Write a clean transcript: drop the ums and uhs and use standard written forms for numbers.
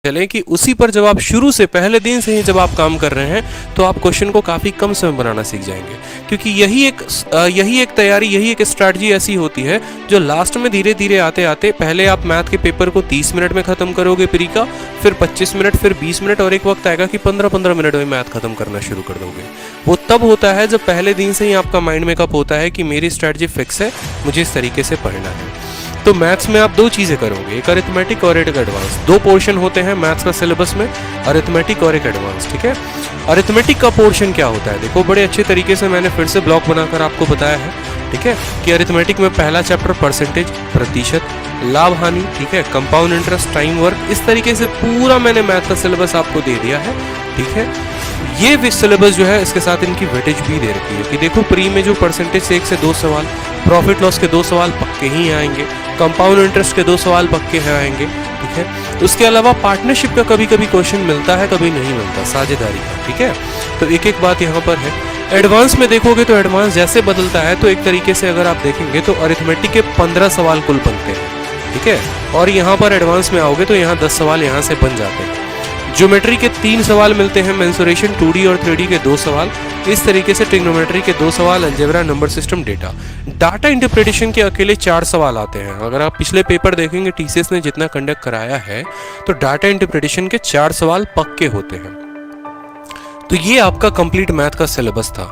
चलें कि उसी पर जब आप शुरू से पहले दिन से ही जब आप काम कर रहे हैं तो आप क्वेश्चन को काफ़ी कम समय बनाना सीख जाएंगे, क्योंकि यही एक तैयारी, यही एक स्ट्रैटेजी ऐसी होती है जो लास्ट में धीरे धीरे आते आते पहले आप मैथ के पेपर को 30 मिनट में ख़त्म करोगे प्री का, फिर 25 मिनट, फिर 20 मिनट, और एक वक्त आएगा कि 15-15 मिनट में मैथ ख़त्म करना शुरू कर दोगे। वो तब होता है जब पहले दिन से ही आपका माइंड मेकअप होता है कि मेरी स्ट्रैटेजी फिक्स है, मुझे इस तरीके से पढ़ना है। तो मैथ्स में आप दो चीज़ें करोगे, एक अरिथमेटिक और एक एडवांस। दो पोर्शन होते हैं मैथ्स का सिलेबस में, अरिथमेटिक और एक एडवांस, ठीक है। अरिथमेटिक का पोर्शन क्या होता है, देखो बड़े अच्छे तरीके से मैंने फिर से ब्लॉक बनाकर आपको बताया है, ठीक है, कि अरिथमेटिक में पहला चैप्टर परसेंटेज, प्रतिशत, लाभ हानि, ठीक है, कंपाउंड इंटरेस्ट, टाइम वर्क, इस तरीके से पूरा मैंने मैथ का सिलेबस आपको दे दिया है, ठीक है। ये सिलेबस जो है इसके साथ इनकी वेटेज भी दे रखी है कि देखो प्री में जो परसेंटेज से 1 से 2 सवाल, प्रॉफिट लॉस के 2 सवाल पक्के ही आएंगे, कंपाउंड इंटरेस्ट के 2 सवाल पक्के हैं आएंगे, ठीक है। उसके अलावा पार्टनरशिप का कभी कभी क्वेश्चन मिलता है, कभी नहीं मिलता, साझेदारी का, ठीक है। तो एक एक बात यहाँ पर है। एडवांस में देखोगे तो एडवांस जैसे बदलता है तो एक तरीके से अगर आप देखेंगे तो अरिथमेटिक के 15 सवाल कुल बनते हैं, ठीक है, और यहाँ पर एडवांस में आओगे तो यहाँ 10 सवाल यहाँ से बन जाते हैं। ज्योमेट्री के 3 सवाल मिलते हैं, मेंसुरेशन 2D और 3D के 2 सवाल, इस तरीके से ट्रिग्नोमेट्री के 2 सवाल, algebra, number system, data. Data interpretation के अकेले 4 सवाल आते हैं। अगर आप पिछले पेपर देखेंगे टीसीएस ने जितना कंडक्ट कराया है तो डाटा इंटरप्रिटेशन के 4 सवाल पक्के होते हैं। तो ये आपका कंप्लीट मैथ का सिलेबस था।